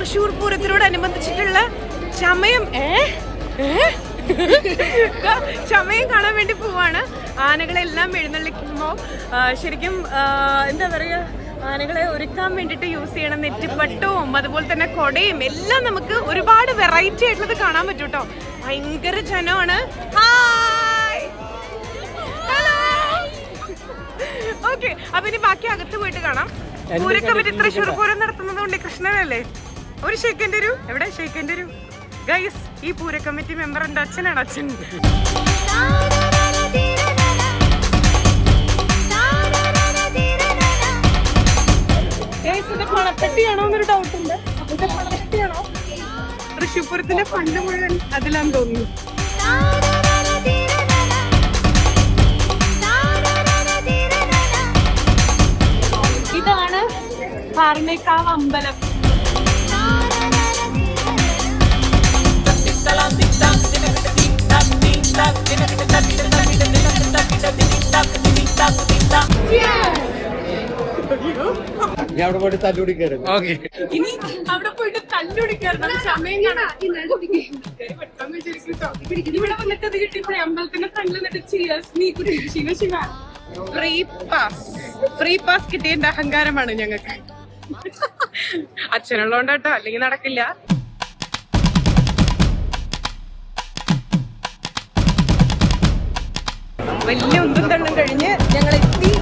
തൃശ്ശൂർ പൂരത്തിനോടനുബന്ധിച്ചിട്ടുള്ള ചമയം ചമയം കാണാൻ വേണ്ടി പോവാണ്. ആനകളെല്ലാം എഴുന്നള്ളിക്കുമ്പോൾ ശരിക്കും എന്താ പറയുക, ആനകളെ ഒരുക്കാൻ വേണ്ടിയിട്ട് യൂസ് ചെയ്യണം നെറ്റിപ്പട്ടവും അതുപോലെ തന്നെ കൊടയും എല്ലാം നമുക്ക് ഒരുപാട് വെറൈറ്റി ആയിട്ടുള്ളത് കാണാൻ പറ്റും കേട്ടോ. ഭയങ്കര ജനമാണ്. ഓക്കെ, അപ്പൊ ഇനി ബാക്കി അകത്ത് പോയിട്ട് കാണാം. പൂരക്കമ്മിറ്റി തൃശ്ശൂർ പൂരം നടത്തുന്നത് കൊണ്ട് കൃഷ്ണനല്ലേ ഒരു ഷെയ്ക്കേണ്ടി വരൂ. എവിടെ ഷെയ്ക്കേണ്ടി വരൂ ഗൈസ്? ഈ പൂരക്കമ്മിറ്റി മെമ്പർ എന്റെ അച്ഛനാണ്. അച്ഛൻ പണപ്പെട്ടിയാണോ എന്നൊരു ഡൗട്ട് ഉണ്ട്. ഇത് പണപ്പെട്ടിയാണോ? തൃശ്ശൂർ പൂരത്തിന്റെ ഫണ്ട് മുഴുവൻ അതിലാന്ന് തോന്നുന്നു. ഇതാണ് പാറമേക്കാവ് അമ്പലം. ഇനി അവിടെ പോയിട്ട് തല്ലുപിടിക്കായിരുന്നു. ഇനി അവിടെ പോയിട്ട് തല്ലുപിടിക്കായിരുന്നു. സമയം ഇവിടെ വന്നിട്ട് അത് കിട്ടിയപ്പോഴേ അമ്പലത്തിന്റെ ഫ്രണ്ടിൽ നിന്നിട്ട് ശിവ ശിവ ഫ്രീ പാസ് കിട്ടിയതിന്റെ അഹങ്കാരമാണ് ഞങ്ങൾക്ക്. അച്ഛനുള്ളതുകൊണ്ടാട്ടോ, അല്ലെങ്കിൽ നടക്കില്ല. വലിയ ഉന്തും തള്ളും കഴിഞ്ഞ് ഞങ്ങൾ എത്തി.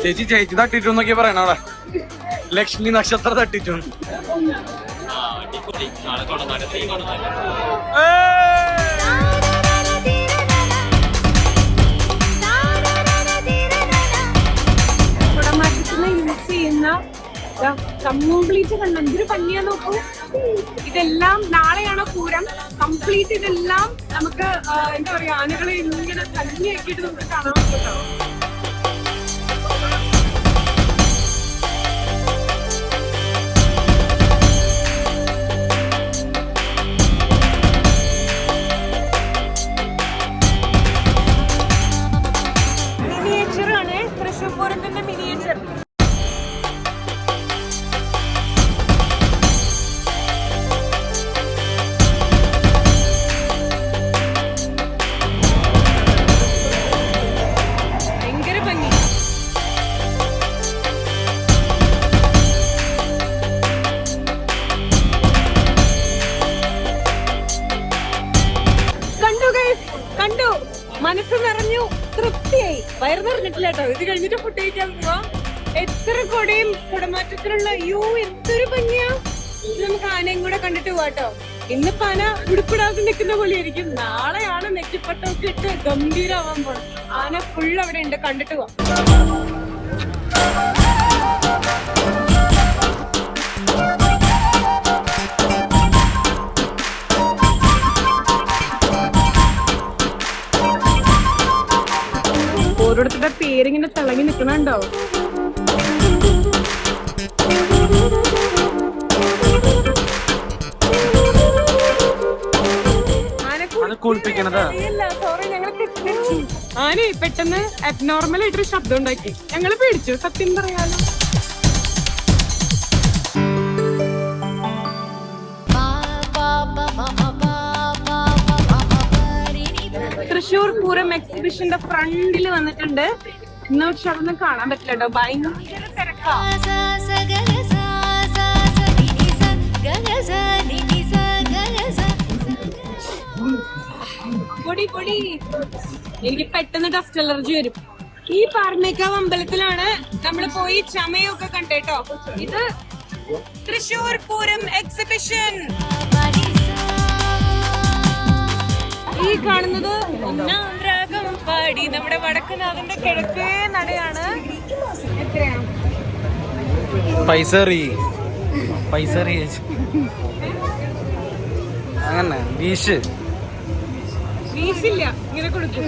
ചേച്ചി ചേച്ചി തട്ടിട്ടു എന്നൊക്കെ പറയണ അവിടെ. ലക്ഷ്മി നക്ഷത്രം തട്ടിച്ചു. കുടമാറ്റത്തിന് യൂസ് ചെയ്യുന്ന കംപ്ലീറ്റ് കണ്ട എന്തൊരു ഭംഗിയാ നോക്കൂ. ഇതെല്ലാം നാളെയാണോ പൂരം? കംപ്ലീറ്റ് ഇതെല്ലാം നമുക്ക് എന്താ പറയാ, ആനകളെ ഇങ്ങനെ തല്ലിയാക്കിയിട്ട് നമുക്ക് കാണാൻ പറ്റുമോ? മിനിയേച്ചർ ആണ് തൃശ്ശൂർ പൂരത്തിന്റെ മിനിയേച്ചർ. മനസ്സ് നിറഞ്ഞു, തൃപ്തിയായി. വയറ് നിറഞ്ഞിട്ടില്ല കേട്ടോ. ഇത് കഴിഞ്ഞിട്ട് ഫുഡ് കഴിക്കാൻ പോവാ. എത്ര കൊടയും കുടമാറ്റത്തിനുള്ള, അയ്യോ എന്തൊരു ഭംഗിയാ. നമുക്ക് ആനയും കൂടെ കണ്ടിട്ട് പോവാട്ടോ. ഇന്നിപ്പോ ആന ഉടുപ്പിടാതെ നിൽക്കുന്ന പോലെ ആയിരിക്കും. നാളെയാണ് നെറ്റിപ്പട്ടമൊക്കെ ഇട്ട് ഗംഭീരമാവാൻ പോണം. ആന ഫുൾ അവിടെ ഉണ്ട്, കണ്ടിട്ട് പോവാം. ഓരോരുത്തരുടെ പേരിങ്ങനെ തിളങ്ങി നിൽക്കണുണ്ടോ? ആന പെട്ടെന്ന് അബ്നോർമൽ ആയിട്ടൊരു ശബ്ദം ഉണ്ടാക്കി. ഞങ്ങള് പേടിച്ചു, സത്യം പറയാലോ. തൃശ്ശൂർ പൂരം എക്സിബിഷന്റെ ഫ്രണ്ടിൽ വന്നിട്ടുണ്ട്. ഇന്ന് പക്ഷെ അതൊന്നും കാണാൻ പറ്റില്ല കേട്ടോ, ഭയങ്കര തിരക്കാ. പൊടി പൊടി, എനിക്ക് പെട്ടെന്ന് ഡസ്റ്റ് അലർജി വരും. ഈ പാറമേക്കാവ് അമ്പലത്തിലാണ് നമ്മള് പോയി ചമയൊക്കെ കണ്ടേട്ടോ. ഇത് തൃശ്ശൂർ പൂരം എക്സിബിഷൻ. ഈ കാണുന്നത് പാടി നമ്മുടെ വടക്കുനാഥന്റെ കിഴക്കേ നടയാണ്. എത്രയാണ് പൈസ അങ്ങനെ വീശില്ല, ഇങ്ങനെ കൊടുക്കും.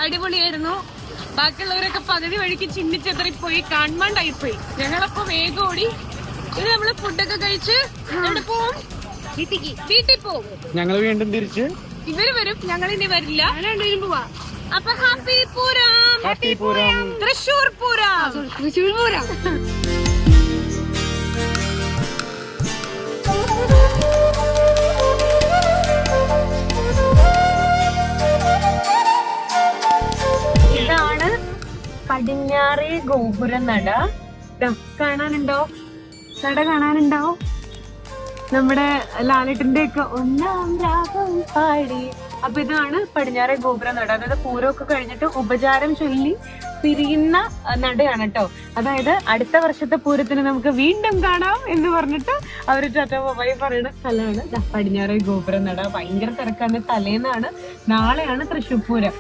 അടിപൊളിയായിരുന്നു. ബാക്കിയുള്ളവരൊക്കെ പകുതി വഴിക്ക് ചിന്നിച്ചെതറിപ്പോയി, കാണാണ്ടായിപ്പോയി. ഞങ്ങളപ്പോ വേഗം ഓടി. ഇത് നമ്മള് ഫുഡൊക്കെ കഴിച്ച് എവിടെ പോവും? വീട്ടിൽ പോവും. ഞങ്ങൾ വീണ്ടും തിരിച്ച് ഇവര് വരും, ഞങ്ങൾ ഇനി വരില്ല. പോവാ. അപ്പൊ ഹാപ്പി പൂരം, ഹാപ്പി പൂരം, തൃശ്ശൂർ പൂരം, തൃശ്ശൂർ പൂരം. ഇതാണ് പടിഞ്ഞാറേ ഗോപുര നട. കാണാനുണ്ടോ? നട കാണാനുണ്ടോ? നമ്മുടെ ലാലേട്ടന്റെ ഒക്കെ ഒന്നാം രാഗം പാടി. അപ്പൊ ഇതാണ് പടിഞ്ഞാറേ ഗോപുര നട. അതായത് പൂരമൊക്കെ കഴിഞ്ഞിട്ട് ഉപചാരം ചൊല്ലി പിരിയുന്ന നടയാണ് കേട്ടോ. അതായത് അടുത്ത വർഷത്തെ പൂരത്തിന് നമുക്ക് വീണ്ടും കാണാം എന്ന് പറഞ്ഞിട്ട് അവര് ടാറ്റ ബൈ പറയുന്ന സ്ഥലമാണ് പടിഞ്ഞാറേ ഗോപുര നട. ഭയങ്കര തിരക്കാണ്. തലേന്നാണ്, നാളെയാണ് തൃശ്ശൂർ പൂരം.